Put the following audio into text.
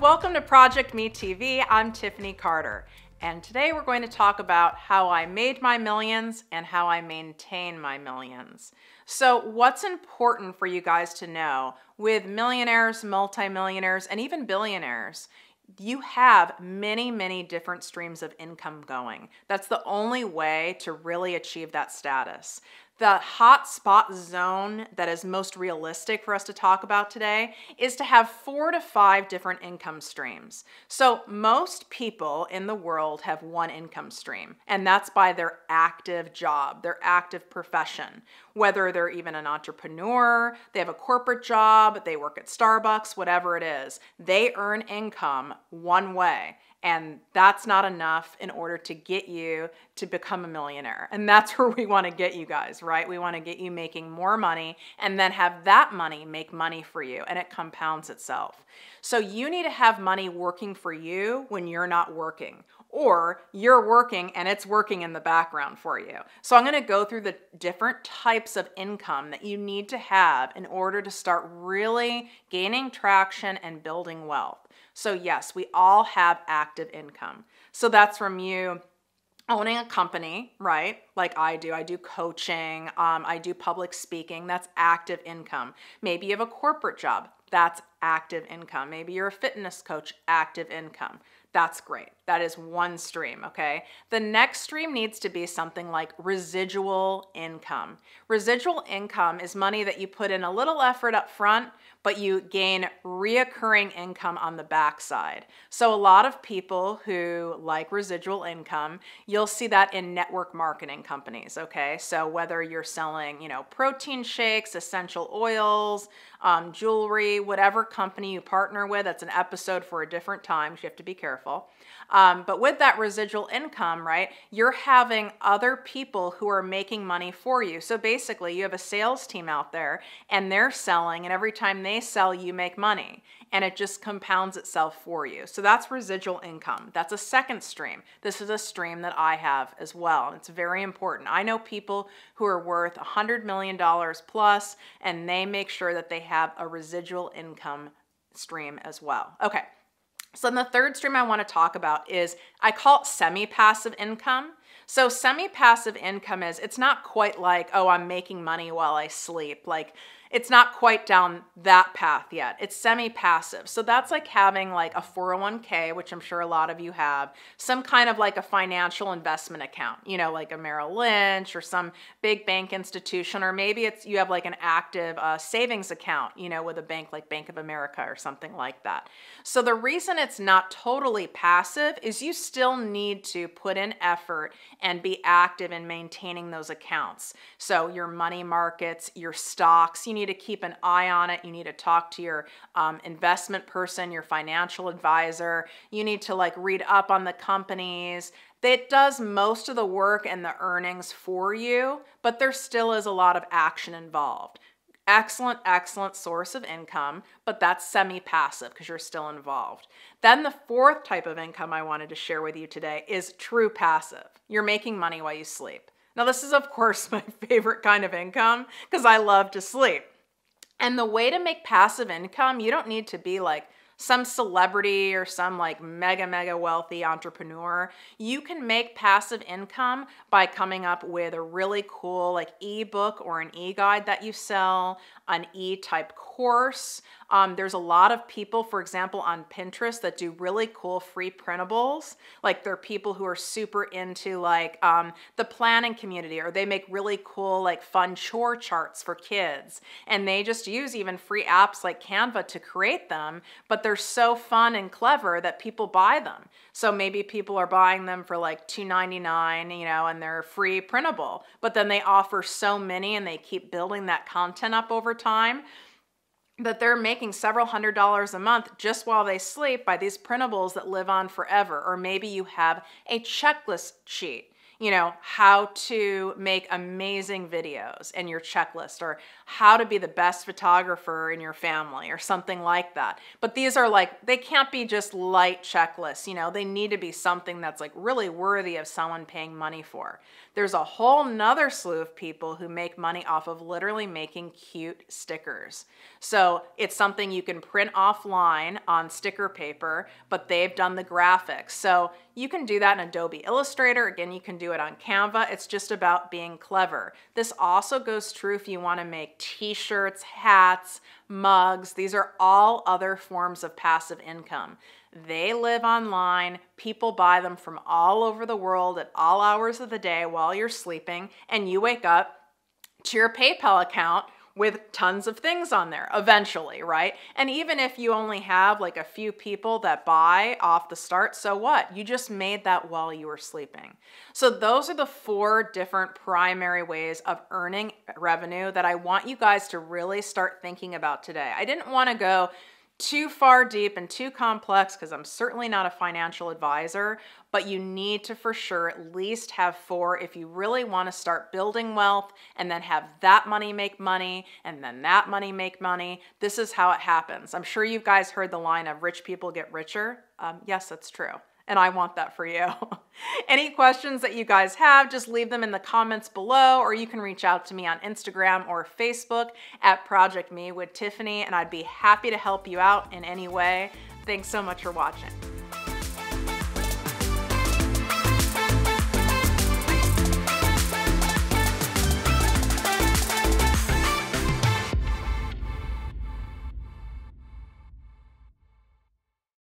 welcome to Project Me TV. I'm Tiffany Carter, and today we're going to talk about how I made my millions and how I maintain my millions. So what's important for you guys to know with millionaires, multimillionaires, and even billionaires? You have many, many different streams of income going. That's the only way to really achieve that status. The hot spot zone that is most realistic for us to talk about today is to have 4 to 5 different income streams. So most people in the world have one income stream, and that's by their active job, their active profession. Whether they're even an entrepreneur, they have a corporate job, they work at Starbucks, whatever it is, they earn income one way. And that's not enough in order to get you to become a millionaire. And that's where we want to get you guys, right? We want to get you making more money and then have that money make money for you, and it compounds itself. So you need to have money working for you when you're not working, or you're working and it's working in the background for you. So I'm going to go through the different types of income that you need to have in order to start really gaining traction and building wealth. So yes, we all have active income. So that's from you owning a company, right? Like I do. I do coaching. I do public speaking. That's active income. Maybe you have a corporate job. That's active income. Maybe you're a fitness coach. Active income. That's great. That is one stream, okay? The next stream needs to be something like residual income. Residual income is money that you put in a little effort up front, but you gain reoccurring income on the backside. So a lot of people who like residual income, you'll see that in network marketing companies, okay? So whether you're selling, protein shakes, essential oils, jewelry, whatever company you partner with, that's an episode for a different time, so you have to be careful. But with that residual income, right, you're having other people who are making money for you. So basically, you have a sales team out there and they're selling, and every time they sell, you make money, and it just compounds itself for you. So that's residual income. That's a second stream. This is a stream that I have as well. It's very important. I know people who are worth $100 million plus, and they make sure that they have a residual income stream as well. Okay. So then the third stream I want to talk about is, I call it semi-passive income. So semi-passive income is, it's not quite like, oh, I'm making money while I sleep. Like, it's not quite down that path yet. It's semi-passive. So that's like having like a 401k, which I'm sure a lot of you have, some kind of like a financial investment account, like a Merrill Lynch or some big bank institution, or maybe it's you have like an active savings account, with a bank like Bank of America or something like that. So the reason it's not totally passive is you still need to put in effort and be active in maintaining those accounts. So your money markets, your stocks, you need to keep an eye on it. You need to talk to your investment person, your financial advisor. You need to like read up on the companies. It does most of the work and the earnings for you, but there still is a lot of action involved. Excellent, excellent source of income, but that's semi-passive because you're still involved. Then the fourth type of income I wanted to share with you today is true passive. You're making money while you sleep. Now, this is, of course, my favorite kind of income because I love to sleep. And the way to make passive income, you don't need to be like some celebrity or some like mega wealthy entrepreneur. You can make passive income by coming up with a really cool like ebook or an e-guide that you sell, an e-type course. There's a lot of people, for example, on Pinterest that do really cool free printables. Like they're people who are super into like the planning community, or they make really cool like fun chore charts for kids. And they just use even free apps like Canva to create them, but they're so fun and clever that people buy them. So maybe people are buying them for like $2.99, and they're free printable, but then they offer so many and they keep building that content up over time that they're making several $100s a month just while they sleep by these printables that live on forever. Or maybe you have a checklist sheet. you know, how to make amazing videos and your checklist, or how to be the best photographer in your family or something like that. But these are like, they can't be just light checklists, you know, they need to be something that's like really worthy of someone paying money for. There's a whole nother slew of people who make money off of literally making cute stickers. So it's something you can print offline on sticker paper, but they've done the graphics. So you can do that in Adobe Illustrator. Again, you can do it on Canva. It's just about being clever. This also goes true if you want to make t-shirts, hats, mugs. These are all other forms of passive income. They live online. People buy them from all over the world at all hours of the day while you're sleeping, and you wake up to your PayPal account with tons of things on there eventually, right? And even if you only have like a few people that buy off the start, so what? You just made that while you were sleeping. So those are the 4 different primary ways of earning revenue that I want you guys to really start thinking about today. I didn't want to go too far deep and too complex because I'm certainly not a financial advisor, but you need to for sure at least have 4 if you really want to start building wealth, and then have that money make money and then that money make money. This is how it happens. I'm sure you guys heard the line of rich people get richer. Yes, that's true. And I want that for you. Any questions that you guys have, just leave them in the comments below, or you can reach out to me on Instagram or Facebook at Project Me with Tiffany, and I'd be happy to help you out in any way. Thanks so much for watching.